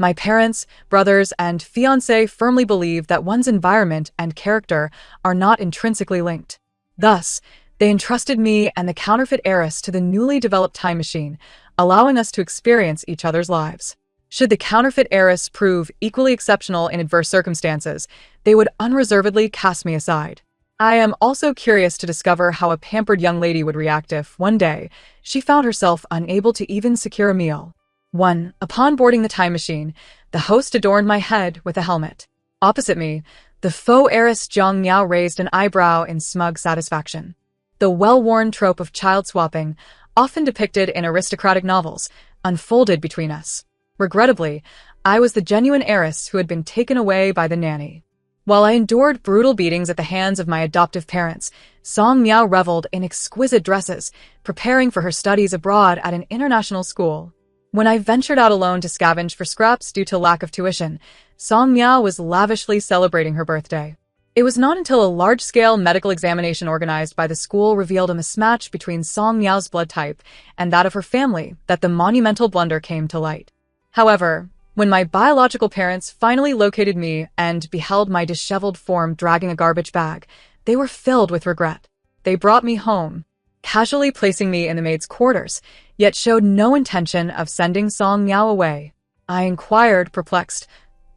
My parents, brothers, and fiancé firmly believe that one's environment and character are not intrinsically linked. Thus, they entrusted me and the counterfeit heiress to the newly developed time machine, allowing us to experience each other's lives. Should the counterfeit heiress prove equally exceptional in adverse circumstances, they would unreservedly cast me aside. I am also curious to discover how a pampered young lady would react if, one day, she found herself unable to even secure a meal. 1. Upon boarding the time machine, the host adorned my head with a helmet. Opposite me, the faux heiress Jiang Miao raised an eyebrow in smug satisfaction. The well-worn trope of child swapping, often depicted in aristocratic novels, unfolded between us. Regrettably, I was the genuine heiress who had been taken away by the nanny. While I endured brutal beatings at the hands of my adoptive parents, Song Miao reveled in exquisite dresses, preparing for her studies abroad at an international school. When I ventured out alone to scavenge for scraps due to lack of tuition, Song Miao was lavishly celebrating her birthday. It was not until a large-scale medical examination organized by the school revealed a mismatch between Song Miao's blood type and that of her family that the monumental blunder came to light. However, when my biological parents finally located me and beheld my disheveled form dragging a garbage bag, they were filled with regret. They brought me home, casually placing me in the maid's quarters, yet showed no intention of sending Song Miao away. I inquired, perplexed,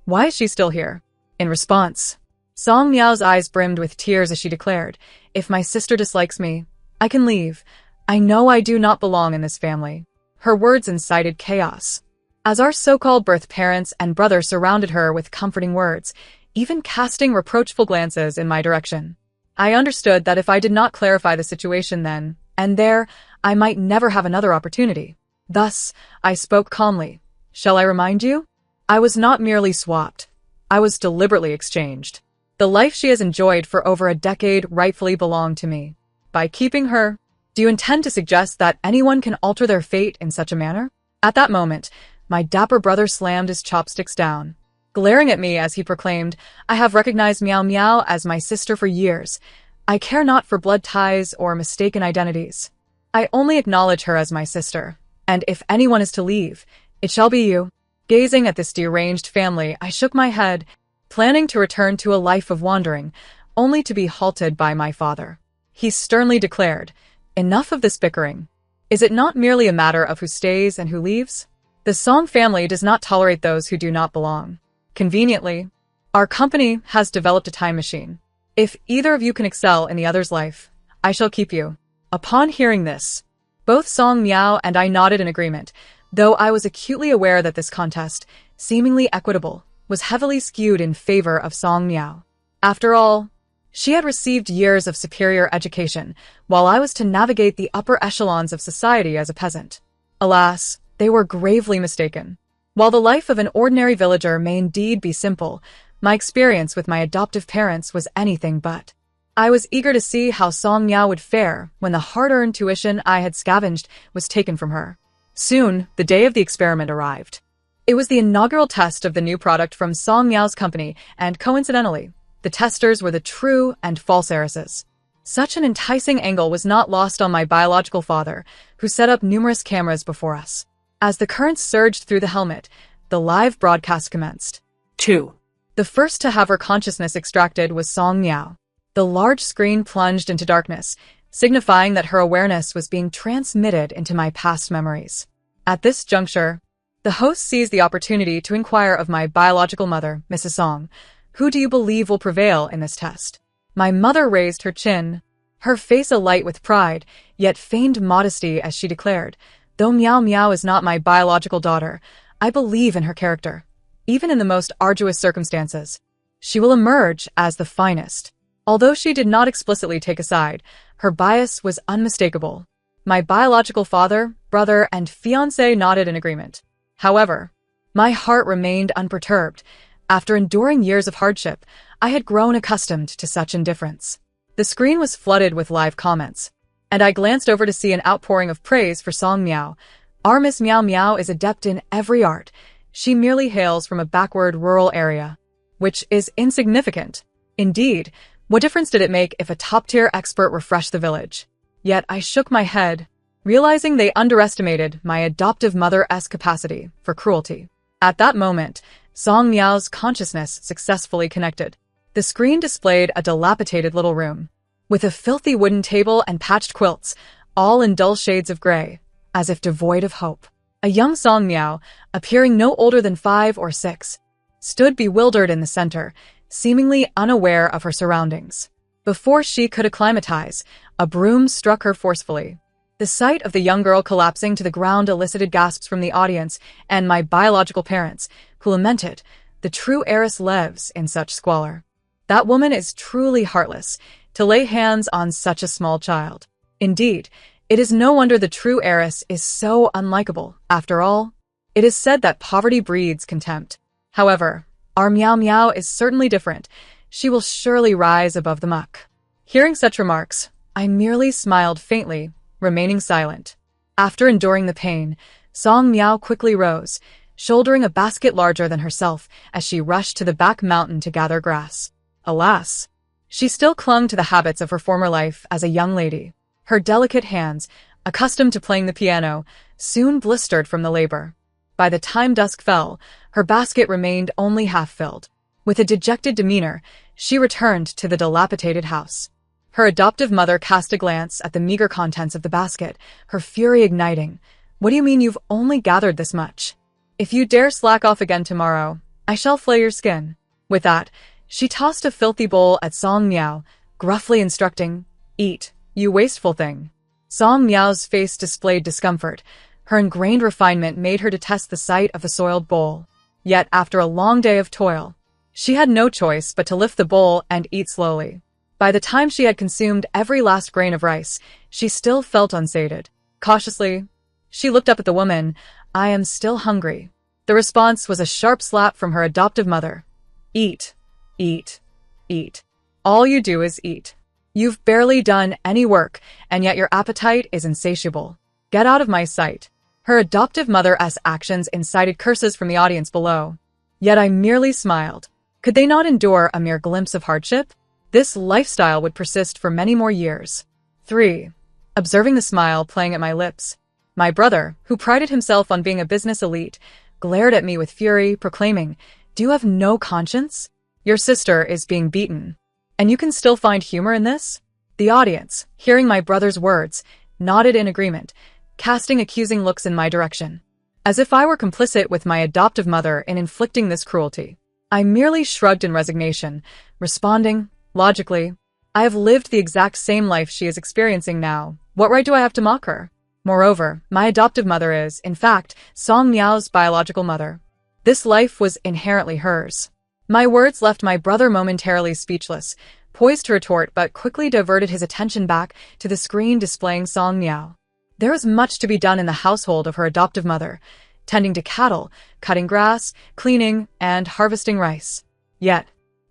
"Why is she still here?" In response, Song Miao's eyes brimmed with tears as she declared, "If my sister dislikes me, I can leave. I know I do not belong in this family." Her words incited chaos. As our so-called birth parents and brother surrounded her with comforting words, even casting reproachful glances in my direction, I understood that if I did not clarify the situation then and there, I might never have another opportunity. Thus, I spoke calmly. "Shall I remind you? I was not merely swapped. I was deliberately exchanged. The life she has enjoyed for over a decade rightfully belonged to me. By keeping her, do you intend to suggest that anyone can alter their fate in such a manner?" At that moment, my dapper brother slammed his chopsticks down, glaring at me as he proclaimed, "I have recognized Miao Miao as my sister for years. I care not for blood ties or mistaken identities. I only acknowledge her as my sister, and if anyone is to leave, it shall be you." Gazing at this deranged family, I shook my head, planning to return to a life of wandering, only to be halted by my father. He sternly declared, "Enough of this bickering. Is it not merely a matter of who stays and who leaves? The Song family does not tolerate those who do not belong. Conveniently, our company has developed a time machine. If either of you can excel in the other's life, I shall keep you." Upon hearing this, both Song Miao and I nodded in agreement, though I was acutely aware that this contest, seemingly equitable, was heavily skewed in favor of Song Miao. After all, she had received years of superior education, while I was to navigate the upper echelons of society as a peasant. Alas, they were gravely mistaken. While the life of an ordinary villager may indeed be simple, my experience with my adoptive parents was anything but. I was eager to see how Song Miao would fare when the hard-earned tuition I had scavenged was taken from her. Soon, the day of the experiment arrived. It was the inaugural test of the new product from Song Miao's company, and coincidentally, the testers were the true and false heiresses. Such an enticing angle was not lost on my biological father, who set up numerous cameras before us. As the currents surged through the helmet, the live broadcast commenced. 2. The first to have her consciousness extracted was Song Miao. The large screen plunged into darkness, signifying that her awareness was being transmitted into my past memories. At this juncture, the host seized the opportunity to inquire of my biological mother, Mrs. Song, "Who do you believe will prevail in this test?" My mother raised her chin, her face alight with pride, yet feigned modesty as she declared, "Though Miao Miao is not my biological daughter, I believe in her character. Even in the most arduous circumstances, she will emerge as the finest." Although she did not explicitly take a side, her bias was unmistakable. My biological father, brother, and fiancé nodded in agreement. However, my heart remained unperturbed. After enduring years of hardship, I had grown accustomed to such indifference. The screen was flooded with live comments, and I glanced over to see an outpouring of praise for Song Miao. "Our Miss Miao Miao is adept in every art. She merely hails from a backward rural area," which is insignificant. Indeed, what difference did it make if a top-tier expert refreshed the village? Yet I shook my head, realizing they underestimated my adoptive mother's capacity for cruelty. At that moment, Song Miao's consciousness successfully connected. The screen displayed a dilapidated little room, with a filthy wooden table and patched quilts, all in dull shades of gray, as if devoid of hope. A young Song Miao, appearing no older than 5 or 6, stood bewildered in the center, seemingly unaware of her surroundings. Before she could acclimatize, a broom struck her forcefully. The sight of the young girl collapsing to the ground elicited gasps from the audience and my biological parents, who lamented, the true heiress lives in such squalor. That woman is truly heartless, to lay hands on such a small child. Indeed, it is no wonder the true heiress is so unlikable. After all, it is said that poverty breeds contempt. However, our Miao Miao is certainly different. She will surely rise above the muck. Hearing such remarks, I merely smiled faintly, remaining silent. After enduring the pain, Song Miao quickly rose, shouldering a basket larger than herself as she rushed to the back mountain to gather grass. Alas, she still clung to the habits of her former life as a young lady. Her delicate hands, accustomed to playing the piano, soon blistered from the labor. By the time dusk fell, her basket remained only half filled. With a dejected demeanor, she returned to the dilapidated house. Her adoptive mother cast a glance at the meager contents of the basket, her fury igniting. What do you mean you've only gathered this much? If you dare slack off again tomorrow, I shall flay your skin. With that, she tossed a filthy bowl at Song Miao, gruffly instructing, "Eat, you wasteful thing." Song Miao's face displayed discomfort. Her ingrained refinement made her detest the sight of the soiled bowl. Yet, after a long day of toil, she had no choice but to lift the bowl and eat slowly. By the time she had consumed every last grain of rice, she still felt unsated. Cautiously, she looked up at the woman. "I am still hungry." The response was a sharp slap from her adoptive mother. "Eat, eat, eat. All you do is eat. You've barely done any work, and yet your appetite is insatiable. Get out of my sight." Her adoptive mother's actions incited curses from the audience below. Yet I merely smiled. Could they not endure a mere glimpse of hardship? This lifestyle would persist for many more years. 3. Observing the smile playing at my lips, my brother, who prided himself on being a business elite, glared at me with fury, proclaiming, "Do you have no conscience? Your sister is being beaten. And you can still find humor in this?" The audience, hearing my brother's words, nodded in agreement, casting accusing looks in my direction, as if I were complicit with my adoptive mother in inflicting this cruelty. I merely shrugged in resignation, responding, logically, "I have lived the exact same life she is experiencing now. What right do I have to mock her? Moreover, my adoptive mother is, in fact, Song Miao's biological mother. This life was inherently hers." My words left my brother momentarily speechless, poised to retort but quickly diverted his attention back to the screen displaying Song Miao. There was much to be done in the household of her adoptive mother, tending to cattle, cutting grass, cleaning, and harvesting rice. Yet,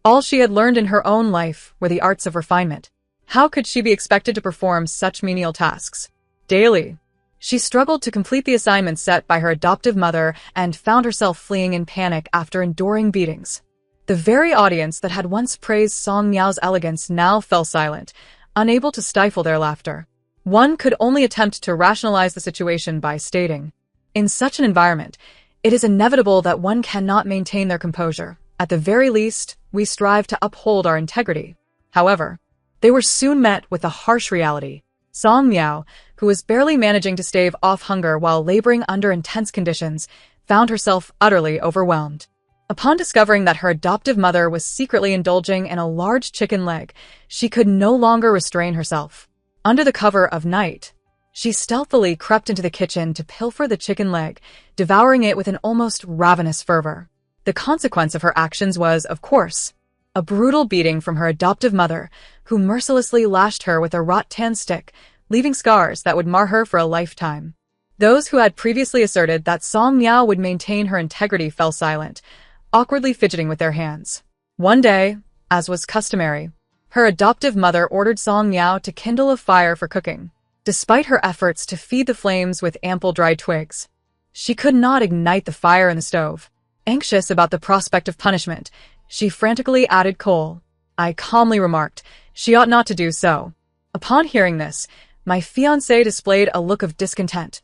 all she had learned in her own life were the arts of refinement. How could she be expected to perform such menial tasks? Daily, she struggled to complete the assignments set by her adoptive mother and found herself fleeing in panic after enduring beatings. The very audience that had once praised Song Miao's elegance now fell silent, unable to stifle their laughter. One could only attempt to rationalize the situation by stating, in such an environment, it is inevitable that one cannot maintain their composure. At the very least, we strive to uphold our integrity. However, they were soon met with a harsh reality. Song Miao, who was barely managing to stave off hunger while laboring under intense conditions, found herself utterly overwhelmed. Upon discovering that her adoptive mother was secretly indulging in a large chicken leg, she could no longer restrain herself. Under the cover of night, she stealthily crept into the kitchen to pilfer the chicken leg, devouring it with an almost ravenous fervor. The consequence of her actions was, of course, a brutal beating from her adoptive mother, who mercilessly lashed her with a rattan stick, leaving scars that would mar her for a lifetime. Those who had previously asserted that Song Miao would maintain her integrity fell silent, awkwardly fidgeting with their hands. One day, as was customary, her adoptive mother ordered Song Miao to kindle a fire for cooking. Despite her efforts to feed the flames with ample dry twigs, she could not ignite the fire in the stove. Anxious about the prospect of punishment, she frantically added coal. I calmly remarked, she ought not to do so. Upon hearing this, my fiancé displayed a look of discontent.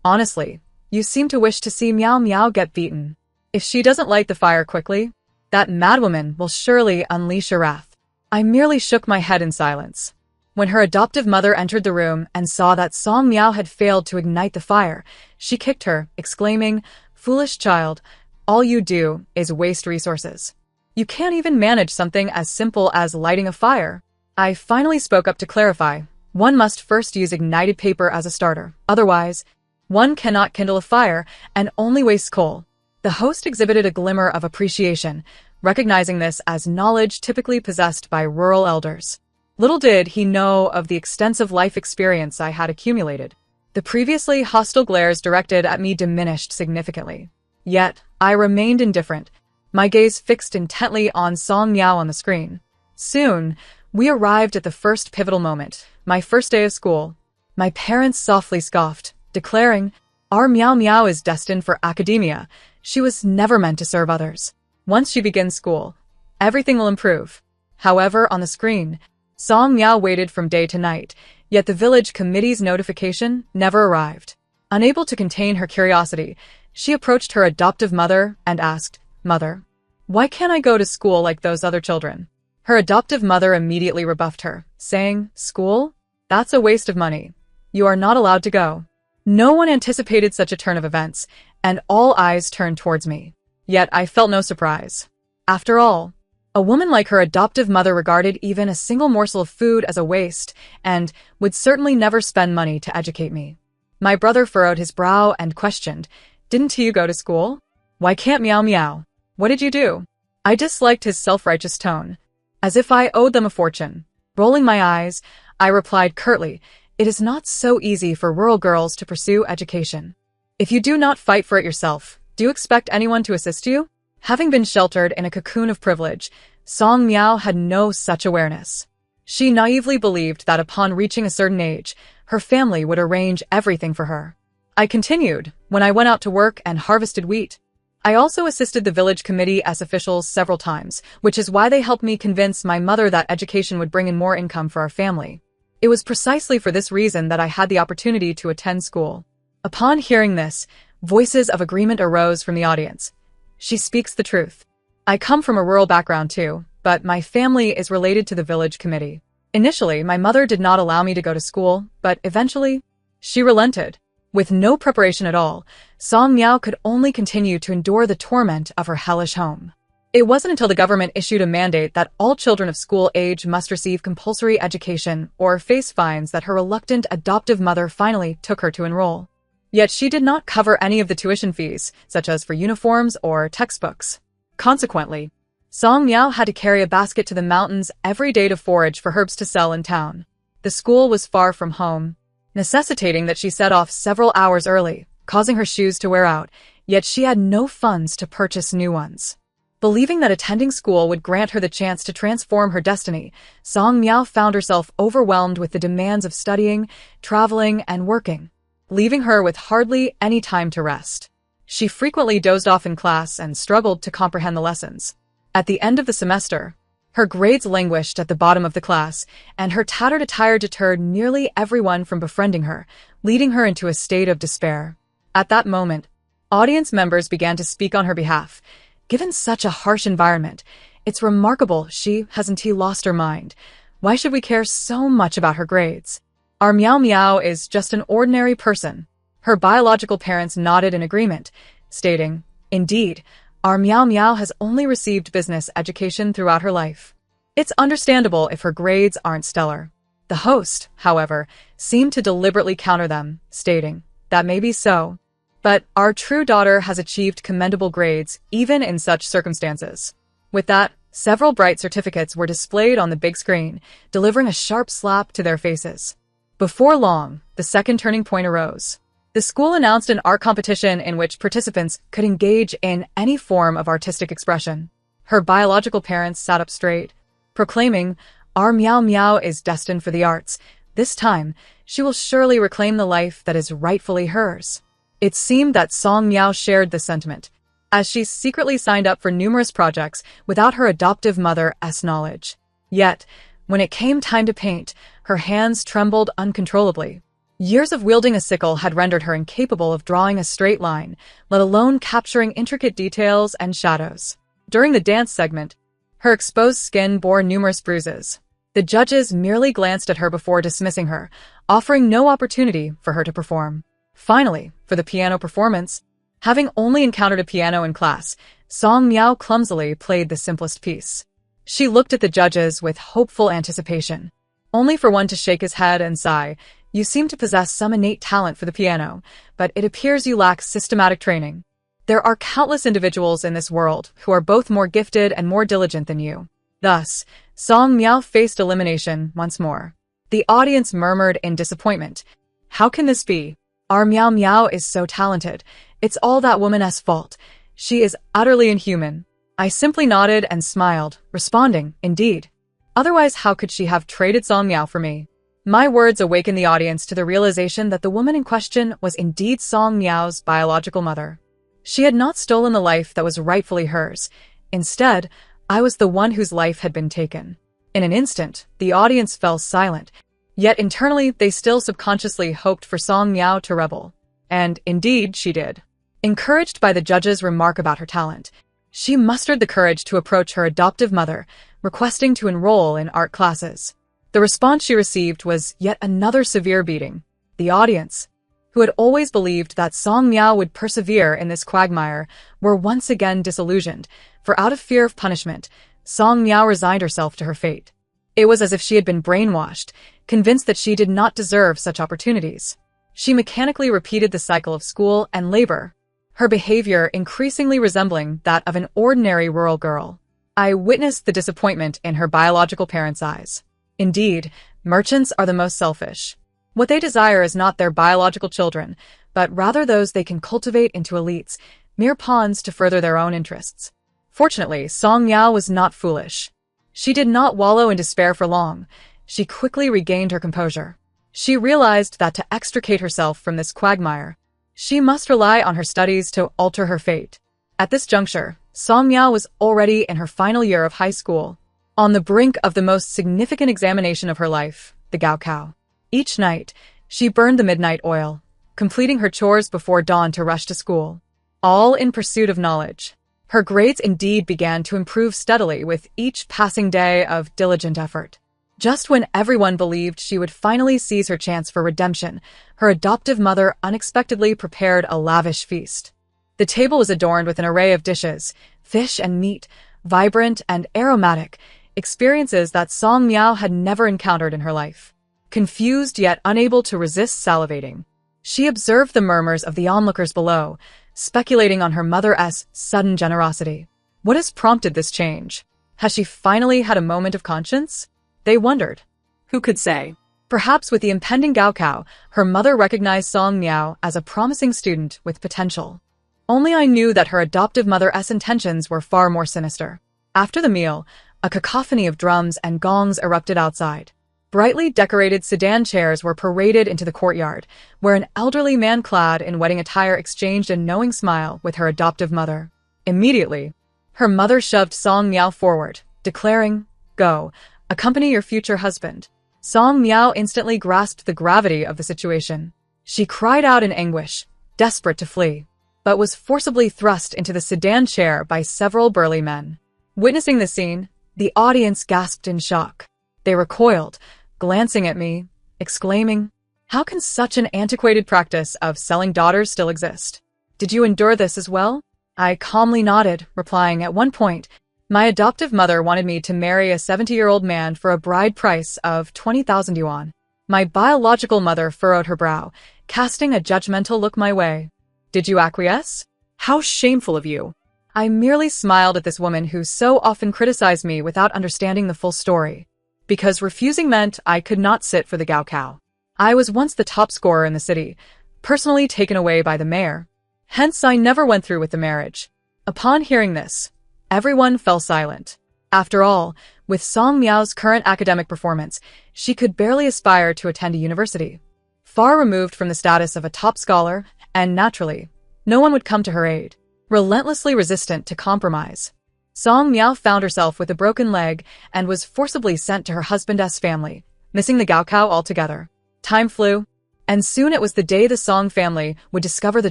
Honestly, you seem to wish to see Miao Miao get beaten. If she doesn't light the fire quickly, that madwoman will surely unleash her wrath. I merely shook my head in silence. When her adoptive mother entered the room and saw that Song Miao had failed to ignite the fire, she kicked her, exclaiming, "Foolish child, all you do is waste resources. You can't even manage something as simple as lighting a fire." I finally spoke up to clarify. One must first use ignited paper as a starter. Otherwise, one cannot kindle a fire and only wastes coal. The host exhibited a glimmer of appreciation, recognizing this as knowledge typically possessed by rural elders. Little did he know of the extensive life experience I had accumulated. The previously hostile glares directed at me diminished significantly. Yet, I remained indifferent, my gaze fixed intently on Song Miao on the screen. Soon, we arrived at the first pivotal moment, my first day of school. My parents softly scoffed, declaring, "Our Miao Miao is destined for academia. She was never meant to serve others. Once she begins school, everything will improve." However, on the screen, Song Miao waited from day to night, yet the village committee's notification never arrived. Unable to contain her curiosity, she approached her adoptive mother and asked, "Mother, why can't I go to school like those other children?" Her adoptive mother immediately rebuffed her, saying, "School? That's a waste of money. You are not allowed to go." No one anticipated such a turn of events, and all eyes turned towards me. Yet I felt no surprise. After all, a woman like her adoptive mother regarded even a single morsel of food as a waste and would certainly never spend money to educate me. My brother furrowed his brow and questioned, "Didn't you go to school? Why can't Miao Miao? What did you do?" I disliked his self-righteous tone, as if I owed them a fortune. Rolling my eyes, I replied curtly, "It is not so easy for rural girls to pursue education. If you do not fight for it yourself, do you expect anyone to assist you?" Having been sheltered in a cocoon of privilege, Song Miao had no such awareness. She naively believed that upon reaching a certain age, her family would arrange everything for her. I continued, when I went out to work and harvested wheat. I also assisted the village committee as officials several times, which is why they helped me convince my mother that education would bring in more income for our family. It was precisely for this reason that I had the opportunity to attend school. Upon hearing this, voices of agreement arose from the audience. She speaks the truth. I come from a rural background too, but my family is related to the village committee. Initially, my mother did not allow me to go to school, but eventually, she relented. With no preparation at all, Song Miao could only continue to endure the torment of her hellish home. It wasn't until the government issued a mandate that all children of school age must receive compulsory education or face fines that her reluctant adoptive mother finally took her to enroll. Yet she did not cover any of the tuition fees, such as for uniforms or textbooks. Consequently, Song Miao had to carry a basket to the mountains every day to forage for herbs to sell in town. The school was far from home, necessitating that she set off several hours early, causing her shoes to wear out, yet she had no funds to purchase new ones. Believing that attending school would grant her the chance to transform her destiny, Song Miao found herself overwhelmed with the demands of studying, traveling, and working, leaving her with hardly any time to rest. She frequently dozed off in class and struggled to comprehend the lessons. At the end of the semester, her grades languished at the bottom of the class, and her tattered attire deterred nearly everyone from befriending her, leading her into a state of despair. At that moment, audience members began to speak on her behalf. Given such a harsh environment, it's remarkable she hasn't lost her mind. Why should we care so much about her grades? Our Miao Miao is just an ordinary person. Her biological parents nodded in agreement, stating, "Indeed, our Miao Miao has only received business education throughout her life. It's understandable if her grades aren't stellar." The host, however, seemed to deliberately counter them, stating, "That may be so, but our true daughter has achieved commendable grades even in such circumstances." With that, several bright certificates were displayed on the big screen, delivering a sharp slap to their faces. Before long, the second turning point arose. The school announced an art competition in which participants could engage in any form of artistic expression. Her biological parents sat up straight, proclaiming, "Our Miao Miao is destined for the arts. This time, she will surely reclaim the life that is rightfully hers." It seemed that Song Miao shared this sentiment, as she secretly signed up for numerous projects without her adoptive mother's knowledge. Yet, when it came time to paint, her hands trembled uncontrollably. Years of wielding a sickle had rendered her incapable of drawing a straight line, let alone capturing intricate details and shadows. During the dance segment, her exposed skin bore numerous bruises. The judges merely glanced at her before dismissing her, offering no opportunity for her to perform. Finally, for the piano performance, having only encountered a piano in class, Song Miao clumsily played the simplest piece. She looked at the judges with hopeful anticipation, only for one to shake his head and sigh. "You seem to possess some innate talent for the piano, but it appears you lack systematic training. There are countless individuals in this world who are both more gifted and more diligent than you." Thus, Song Miao faced elimination once more. The audience murmured in disappointment. "How can this be? Our Miao Miao is so talented. It's all that woman's fault. She is utterly inhuman." I simply nodded and smiled, responding, "Indeed. Otherwise, how could she have traded Song Miao for me?" My words awakened the audience to the realization that the woman in question was indeed Song Miao's biological mother. She had not stolen the life that was rightfully hers. Instead, I was the one whose life had been taken. In an instant, the audience fell silent, yet internally they still subconsciously hoped for Song Miao to rebel. And indeed, she did. Encouraged by the judge's remark about her talent, she mustered the courage to approach her adoptive mother, requesting to enroll in art classes. The response she received was yet another severe beating. The audience, who had always believed that Song Miao would persevere in this quagmire, were once again disillusioned, for out of fear of punishment, Song Miao resigned herself to her fate. It was as if she had been brainwashed, convinced that she did not deserve such opportunities. She mechanically repeated the cycle of school and labor, her behavior increasingly resembling that of an ordinary rural girl. I witnessed the disappointment in her biological parents' eyes. Indeed, merchants are the most selfish. What they desire is not their biological children, but rather those they can cultivate into elites, mere pawns to further their own interests. Fortunately, Song Miao was not foolish. She did not wallow in despair for long. She quickly regained her composure. She realized that to extricate herself from this quagmire, she must rely on her studies to alter her fate. At this juncture, Song Miao was already in her final year of high school, on the brink of the most significant examination of her life, the Gaokao. Each night, she burned the midnight oil, completing her chores before dawn to rush to school, all in pursuit of knowledge. Her grades indeed began to improve steadily with each passing day of diligent effort. Just when everyone believed she would finally seize her chance for redemption, her adoptive mother unexpectedly prepared a lavish feast. The table was adorned with an array of dishes, fish and meat, vibrant and aromatic, experiences that Song Miao had never encountered in her life. Confused yet unable to resist salivating, she observed the murmurs of the onlookers below, speculating on her mother's sudden generosity. What has prompted this change? Has she finally had a moment of conscience? They wondered. Who could say? Perhaps with the impending Gaokao, her mother recognized Song Miao as a promising student with potential. Only I knew that her adoptive mother's intentions were far more sinister. After the meal, a cacophony of drums and gongs erupted outside. Brightly decorated sedan chairs were paraded into the courtyard, where an elderly man clad in wedding attire exchanged a knowing smile with her adoptive mother. Immediately, her mother shoved Song Miao forward, declaring, "Go, accompany your future husband." Song Miao instantly grasped the gravity of the situation. She cried out in anguish, desperate to flee, but was forcibly thrust into the sedan chair by several burly men. Witnessing the scene, the audience gasped in shock. They recoiled, glancing at me, exclaiming, "How can such an antiquated practice of selling daughters still exist? Did you endure this as well?" I calmly nodded, replying, "At one point, my adoptive mother wanted me to marry a 70-year-old man for a bride price of 20,000 yuan. My biological mother furrowed her brow, casting a judgmental look my way. "Did you acquiesce? How shameful of you." I merely smiled at this woman who so often criticized me without understanding the full story. Because refusing meant I could not sit for the Gaokao. I was once the top scorer in the city, personally taken away by the mayor. Hence I never went through with the marriage. Upon hearing this, everyone fell silent. After all, with Song Miao's current academic performance, she could barely aspire to attend a university. Far removed from the status of a top scholar, and naturally, no one would come to her aid. Relentlessly resistant to compromise, Song Miao found herself with a broken leg and was forcibly sent to her husband's family, missing the Gaokao altogether. Time flew. And soon it was the day the Song family would discover the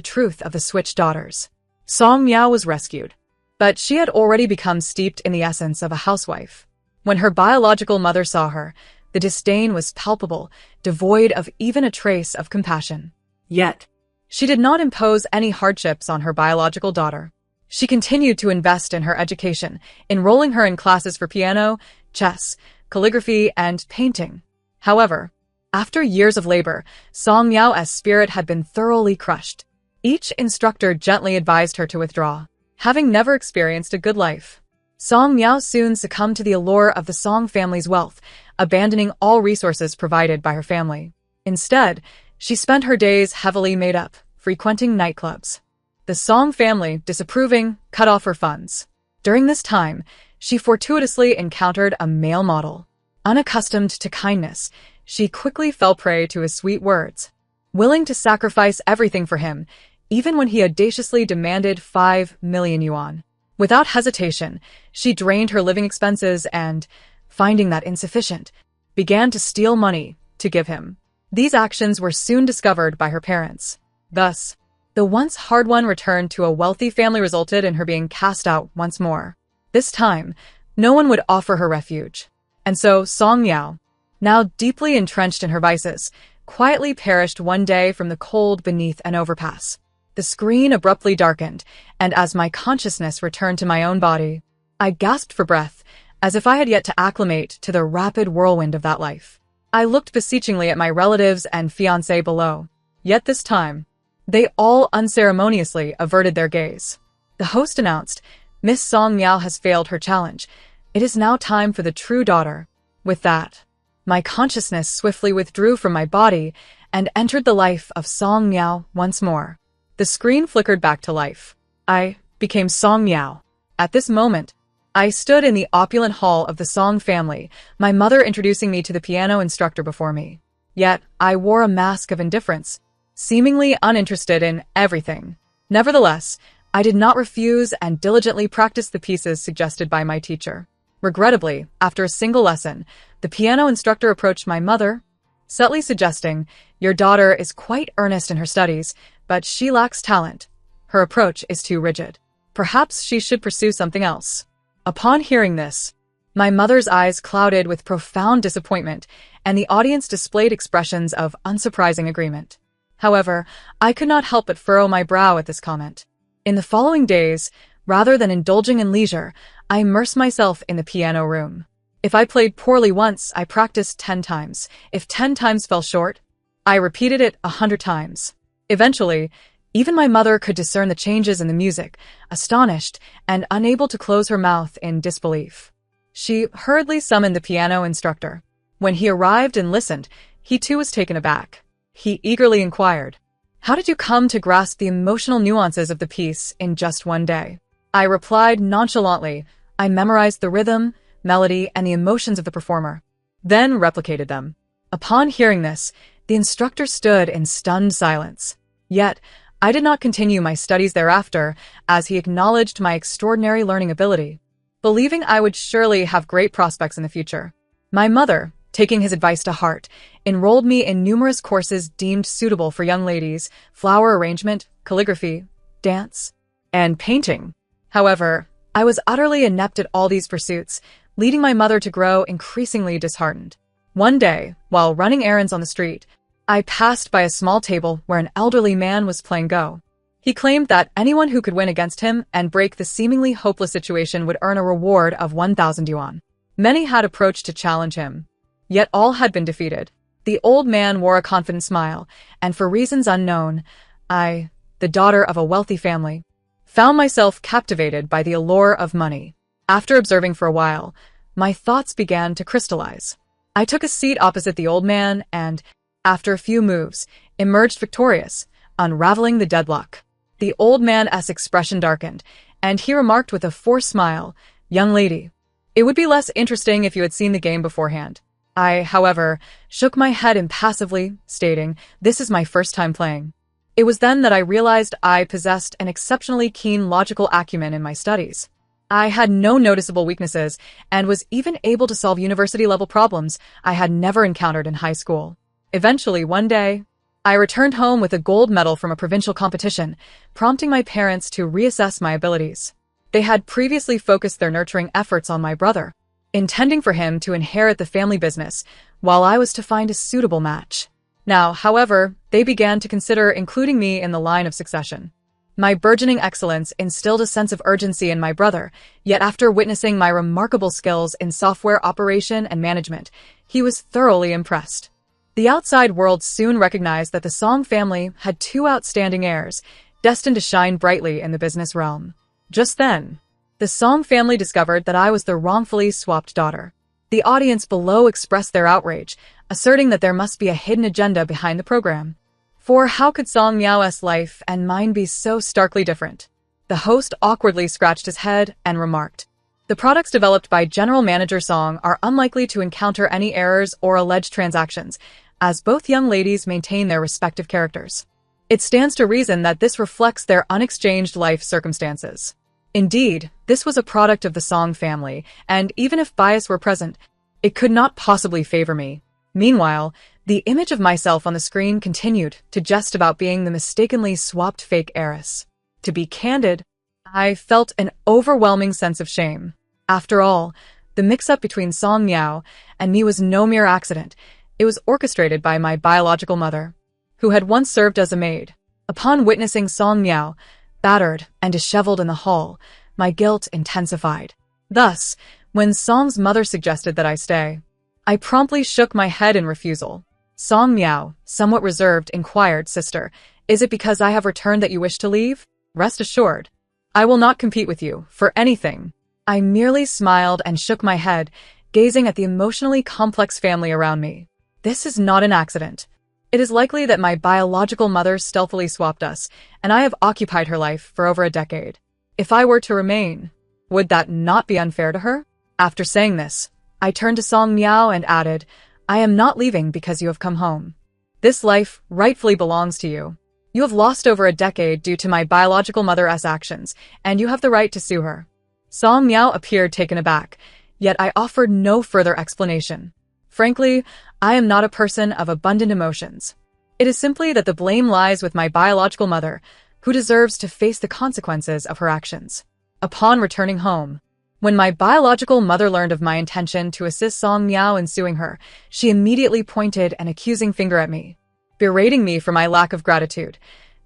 truth of the Switch daughters. Song Miao was rescued, but she had already become steeped in the essence of a housewife. When her biological mother saw her, the disdain was palpable, devoid of even a trace of compassion. Yet, she did not impose any hardships on her biological daughter. She continued to invest in her education, enrolling her in classes for piano, chess, calligraphy, and painting. However, after years of labor, Song Miao's spirit had been thoroughly crushed. Each instructor gently advised her to withdraw, having never experienced a good life. Song Miao soon succumbed to the allure of the Song family's wealth, abandoning all resources provided by her family. Instead, she spent her days heavily made up, frequenting nightclubs. The Song family, disapproving, cut off her funds. During this time, she fortuitously encountered a male model. Unaccustomed to kindness, she quickly fell prey to his sweet words. Willing to sacrifice everything for him, even when he audaciously demanded 5 million yuan. Without hesitation, she drained her living expenses and, finding that insufficient, began to steal money to give him. These actions were soon discovered by her parents. Thus, the once hard-won return to a wealthy family resulted in her being cast out once more. This time, no one would offer her refuge. And so Song Miao, now deeply entrenched in her vices, quietly perished one day from the cold beneath an overpass. The screen abruptly darkened, and as my consciousness returned to my own body, I gasped for breath, as if I had yet to acclimate to the rapid whirlwind of that life. I looked beseechingly at my relatives and fiancé below. Yet this time, they all unceremoniously averted their gaze. The host announced, "Miss Song Miao has failed her challenge. It is now time for the true daughter." With that, my consciousness swiftly withdrew from my body and entered the life of Song Miao once more. The screen flickered back to life. I became Song Miao. At this moment, I stood in the opulent hall of the Song family, my mother introducing me to the piano instructor before me. Yet, I wore a mask of indifference, seemingly uninterested in everything. Nevertheless, I did not refuse and diligently practiced the pieces suggested by my teacher. Regrettably, after a single lesson, the piano instructor approached my mother, subtly suggesting, "Your daughter is quite earnest in her studies, but she lacks talent. Her approach is too rigid. Perhaps she should pursue something else." Upon hearing this, my mother's eyes clouded with profound disappointment, and the audience displayed expressions of unsurprising agreement. However, I could not help but furrow my brow at this comment. In the following days, rather than indulging in leisure, I immersed myself in the piano room. If I played poorly once, I practiced 10 times. If 10 times fell short, I repeated it 100 times. Eventually, even my mother could discern the changes in the music, astonished and unable to close her mouth in disbelief. She hurriedly summoned the piano instructor. When he arrived and listened, he too was taken aback. He eagerly inquired, "How did you come to grasp the emotional nuances of the piece in just one day?" I replied nonchalantly, "I memorized the rhythm, melody, and the emotions of the performer, then replicated them." Upon hearing this, the instructor stood in stunned silence. Yet, I did not continue my studies thereafter, as he acknowledged my extraordinary learning ability, believing I would surely have great prospects in the future. My mother, taking his advice to heart, enrolled me in numerous courses deemed suitable for young ladies: flower arrangement, calligraphy, dance, and painting. However, I was utterly inept at all these pursuits, leading my mother to grow increasingly disheartened. One day, while running errands on the street, I passed by a small table where an elderly man was playing Go. He claimed that anyone who could win against him and break the seemingly hopeless situation would earn a reward of 1,000 yuan. Many had approached to challenge him, yet all had been defeated. The old man wore a confident smile, and for reasons unknown, I, the daughter of a wealthy family, found myself captivated by the allure of money. After observing for a while, my thoughts began to crystallize. I took a seat opposite the old man and, after a few moves, emerged victorious, unraveling the deadlock. The old man's expression darkened, and he remarked with a forced smile, "Young lady, it would be less interesting if you had seen the game beforehand." I, however, shook my head impassively, stating, "This is my first time playing." It was then that I realized I possessed an exceptionally keen logical acumen in my studies. I had no noticeable weaknesses and was even able to solve university-level problems I had never encountered in high school. Eventually, one day, I returned home with a gold medal from a provincial competition, prompting my parents to reassess my abilities. They had previously focused their nurturing efforts on my brother, intending for him to inherit the family business, while I was to find a suitable match. Now, however, they began to consider including me in the line of succession. My burgeoning excellence instilled a sense of urgency in my brother, yet after witnessing my remarkable skills in software operation and management, he was thoroughly impressed. The outside world soon recognized that the Song family had two outstanding heirs, destined to shine brightly in the business realm. Just then, the Song family discovered that I was the wrongfully swapped daughter. The audience below expressed their outrage, asserting that there must be a hidden agenda behind the program. For how could Song Miao's life and mine be so starkly different? The host awkwardly scratched his head and remarked, "The products developed by General Manager Song are unlikely to encounter any errors or alleged transactions, as both young ladies maintain their respective characters. It stands to reason that this reflects their unexchanged life circumstances." Indeed, this was a product of the Song family, and even if bias were present, it could not possibly favor me. Meanwhile, the image of myself on the screen continued to jest about being the mistakenly swapped fake heiress. To be candid, I felt an overwhelming sense of shame. After all, the mix-up between Song Miao and me was no mere accident. It was orchestrated by my biological mother, who had once served as a maid. Upon witnessing Song Miao, battered and disheveled in the hall, my guilt intensified. Thus, when Song's mother suggested that I stay, I promptly shook my head in refusal. Song Miao, somewhat reserved, inquired, "Sister, is it because I have returned that you wish to leave? Rest assured, I will not compete with you for anything." I merely smiled and shook my head, gazing at the emotionally complex family around me. This is not an accident. It is likely that my biological mother stealthily swapped us, and I have occupied her life for over a decade. If I were to remain, would that not be unfair to her? After saying this, I turned to Song Miao and added, "I am not leaving because you have come home. This life rightfully belongs to you. You have lost over a decade due to my biological mother's actions, and you have the right to sue her." Song Miao appeared taken aback, yet I offered no further explanation. Frankly, I am not a person of abundant emotions. It is simply that the blame lies with my biological mother, who deserves to face the consequences of her actions. Upon returning home, when my biological mother learned of my intention to assist Song Miao in suing her, she immediately pointed an accusing finger at me, berating me for my lack of gratitude.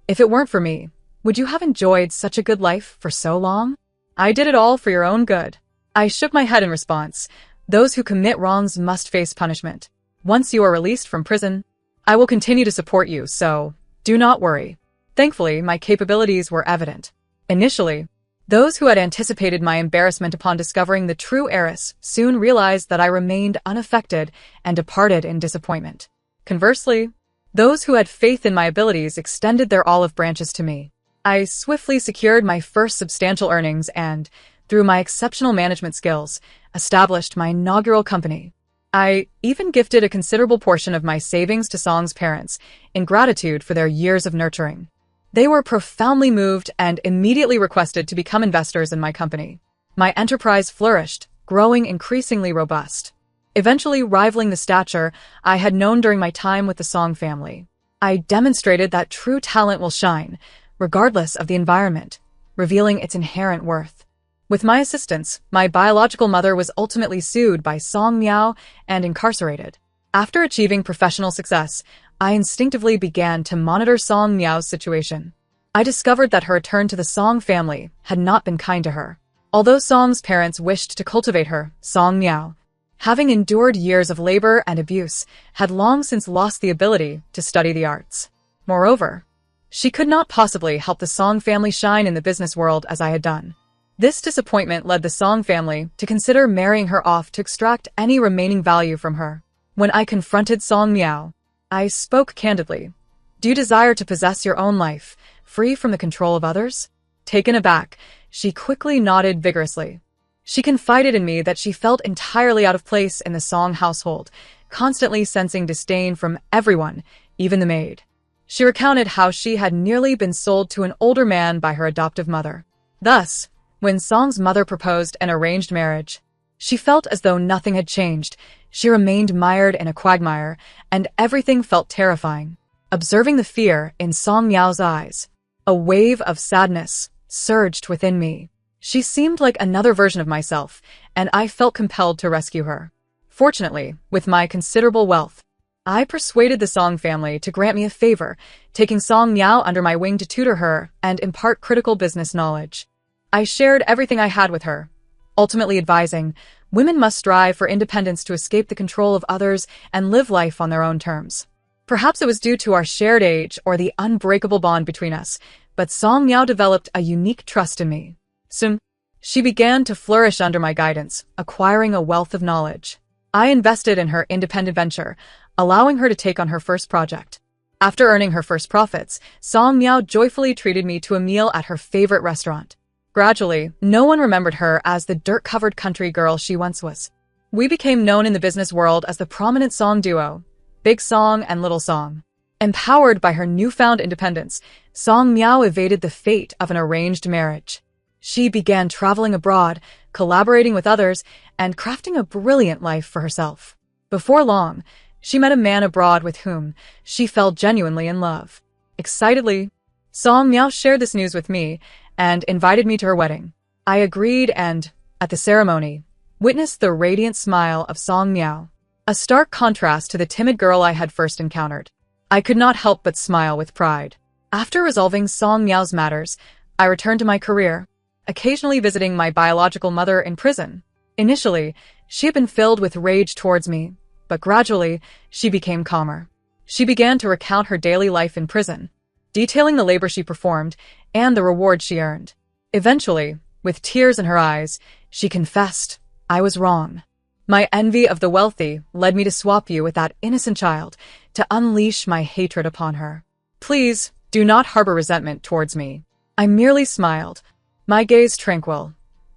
"If it weren't for me, would you have enjoyed such a good life for so long? I did it all for your own good." I shook my head in response. "Those who commit wrongs must face punishment. Once you are released from prison, I will continue to support you, so do not worry." Thankfully, my capabilities were evident. Initially, those who had anticipated my embarrassment upon discovering the true heiress soon realized that I remained unaffected and departed in disappointment. Conversely, those who had faith in my abilities extended their olive branches to me. I swiftly secured my first substantial earnings and, through my exceptional management skills, established my inaugural company. I even gifted a considerable portion of my savings to Song's parents in gratitude for their years of nurturing. They were profoundly moved and immediately requested to become investors in my company. My enterprise flourished, growing increasingly robust, eventually rivaling the stature I had known during my time with the Song family. I demonstrated that true talent will shine, regardless of the environment, revealing its inherent worth. With my assistance, my biological mother was ultimately sued by Song Miao and incarcerated. After achieving professional success, I instinctively began to monitor Song Miao's situation. I discovered that her return to the Song family had not been kind to her. Although Song's parents wished to cultivate her, Song Miao, having endured years of labor and abuse, had long since lost the ability to study the arts. Moreover, she could not possibly help the Song family shine in the business world as I had done. This disappointment led the Song family to consider marrying her off to extract any remaining value from her. When I confronted Song Miao, I spoke candidly. "Do you desire to possess your own life, free from the control of others?" Taken aback, she quickly nodded vigorously. She confided in me that she felt entirely out of place in the Song household, constantly sensing disdain from everyone, even the maid. She recounted how she had nearly been sold to an older man by her adoptive mother. Thus, when Song's mother proposed an arranged marriage, she felt as though nothing had changed. She remained mired in a quagmire, and everything felt terrifying. observing the fear in Song Miao's eyes. A wave of sadness surged within me. She seemed like another version of myself, and I felt compelled to rescue her. Fortunately, with my considerable wealth, I persuaded the Song family to grant me a favor, taking Song Miao under my wing to tutor her and impart critical business knowledge. I shared everything I had with her, ultimately advising, women must strive for independence to escape the control of others and live life on their own terms. Perhaps it was due to our shared age or the unbreakable bond between us, but Song Miao developed a unique trust in me. Soon, she began to flourish under my guidance, acquiring a wealth of knowledge. I invested in her independent venture, allowing her to take on her first project. After earning her first profits, Song Miao joyfully treated me to a meal at her favorite restaurant. Gradually, no one remembered her as the dirt-covered country girl she once was. We became known in the business world as the prominent song duo, Big Song and Little Song. Empowered by her newfound independence, Song Miao evaded the fate of an arranged marriage. She began traveling abroad, collaborating with others, and crafting a brilliant life for herself. Before long, she met a man abroad with whom she fell genuinely in love. Excitedly, Song Miao shared this news with me and invited me to her wedding. I agreed and, at the ceremony, witnessed the radiant smile of Song Miao, a stark contrast to the timid girl I had first encountered. I could not help but smile with pride. After resolving Song Miao's matters, I returned to my career, occasionally visiting my biological mother in prison. Initially, she had been filled with rage towards me, but gradually, she became calmer. She began to recount her daily life in prison, detailing the labor she performed and the reward she earned. Eventually, with tears in her eyes, she confessed, "I was wrong. My envy of the wealthy led me to swap you with that innocent child, to unleash my hatred upon her. Please, do not harbor resentment towards me." I merely smiled, my gaze tranquil.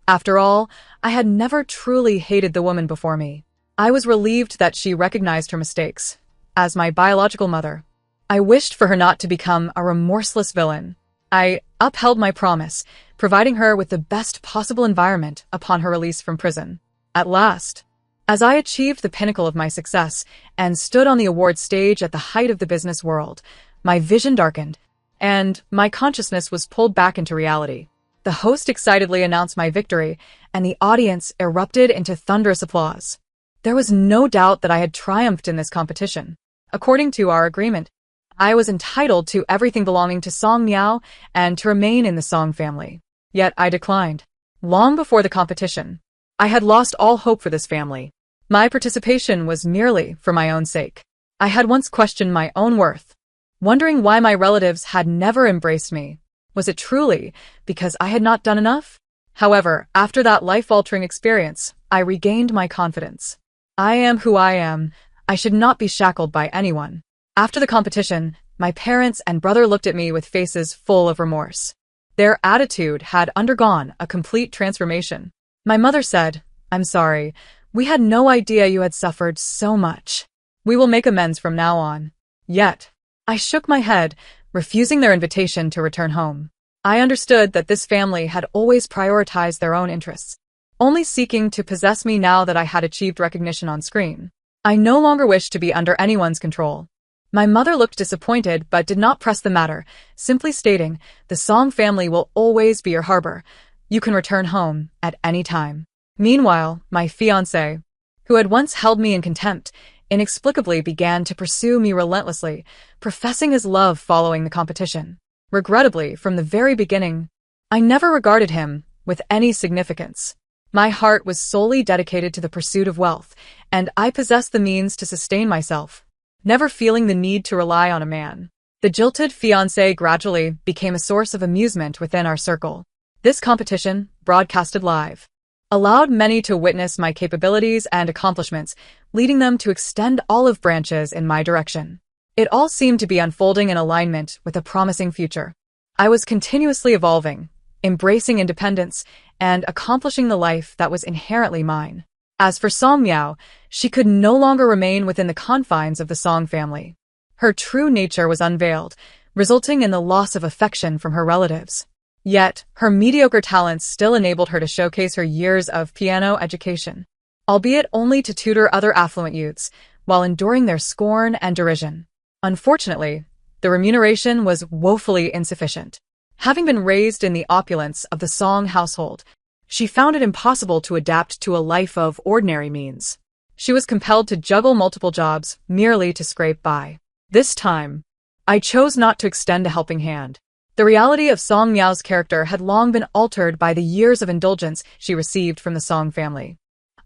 After all, I had never truly hated the woman before me. I was relieved that she recognized her mistakes. As my biological mother, I wished for her not to become a remorseless villain. I upheld my promise, providing her with the best possible environment upon her release from prison. At last, as I achieved the pinnacle of my success and stood on the award stage at the height of the business world, my vision darkened, and my consciousness was pulled back into reality. The host excitedly announced my victory, and the audience erupted into thunderous applause. There was no doubt that I had triumphed in this competition. According to our agreement, I was entitled to everything belonging to Song Miao and to remain in the Song family. Yet I declined. Long before the competition, I had lost all hope for this family. My participation was merely for my own sake. I had once questioned my own worth, wondering why my relatives had never embraced me. Was it truly because I had not done enough? However, after that life-altering experience, I regained my confidence. I am who I am. I should not be shackled by anyone. After the competition, my parents and brother looked at me with faces full of remorse. Their attitude had undergone a complete transformation. My mother said, "I'm sorry. We had no idea you had suffered so much. We will make amends from now on." Yet, I shook my head, refusing their invitation to return home. I understood that this family had always prioritized their own interests, only seeking to possess me now that I had achieved recognition on screen. I no longer wished to be under anyone's control. My mother looked disappointed but did not press the matter, simply stating, "The Song family will always be your harbor. You can return home at any time." Meanwhile, my fiancé, who had once held me in contempt, inexplicably began to pursue me relentlessly, professing his love following the competition. Regrettably, from the very beginning, I never regarded him with any significance. My heart was solely dedicated to the pursuit of wealth, and I possessed the means to sustain myself, never feeling the need to rely on a man. The jilted fiancé gradually became a source of amusement within our circle. This competition, broadcasted live, allowed many to witness my capabilities and accomplishments, leading them to extend olive branches in my direction. It all seemed to be unfolding in alignment with a promising future. I was continuously evolving, embracing independence, and accomplishing the life that was inherently mine. As for Song Miao, she could no longer remain within the confines of the Song family. Her true nature was unveiled, resulting in the loss of affection from her relatives. Yet, her mediocre talents still enabled her to showcase her years of piano education, albeit only to tutor other affluent youths, while enduring their scorn and derision. Unfortunately, The remuneration was woefully insufficient. Having been raised in the opulence of the Song household, she found it impossible to adapt to a life of ordinary means. She was compelled to juggle multiple jobs merely to scrape by. This time, I chose not to extend a helping hand. The reality of Song Miao's character had long been altered by the years of indulgence she received from the Song family.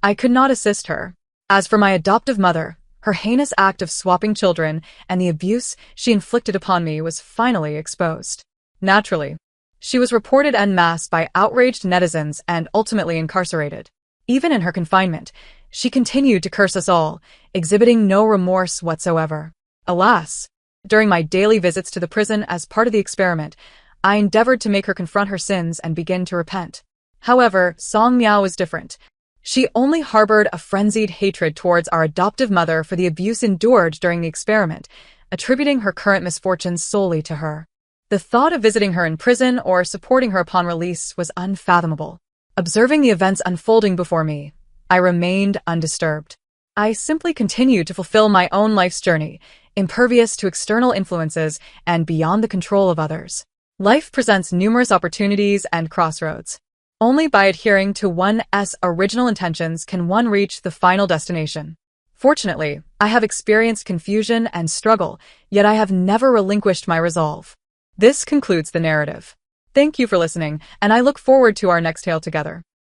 I could not assist her. As for my adoptive mother, her heinous act of swapping children and the abuse she inflicted upon me was finally exposed. Naturally, she was reported en masse by outraged netizens and ultimately incarcerated. Even in her confinement, she continued to curse us all, exhibiting no remorse whatsoever. Alas, during my daily visits to the prison as part of the experiment, I endeavored to make her confront her sins and begin to repent. However, Song Miao was different. She only harbored a frenzied hatred towards our adoptive mother for the abuse endured during the experiment, attributing her current misfortunes solely to her. The thought of visiting her in prison or supporting her upon release was unfathomable. Observing the events unfolding before me, I remained undisturbed. I simply continued to fulfill my own life's journey, impervious to external influences and beyond the control of others. Life presents numerous opportunities and crossroads. Only by adhering to one's original intentions can one reach the final destination. Fortunately, I have experienced confusion and struggle, yet I have never relinquished my resolve. This concludes the narrative. Thank you for listening, and I look forward to our next tale together.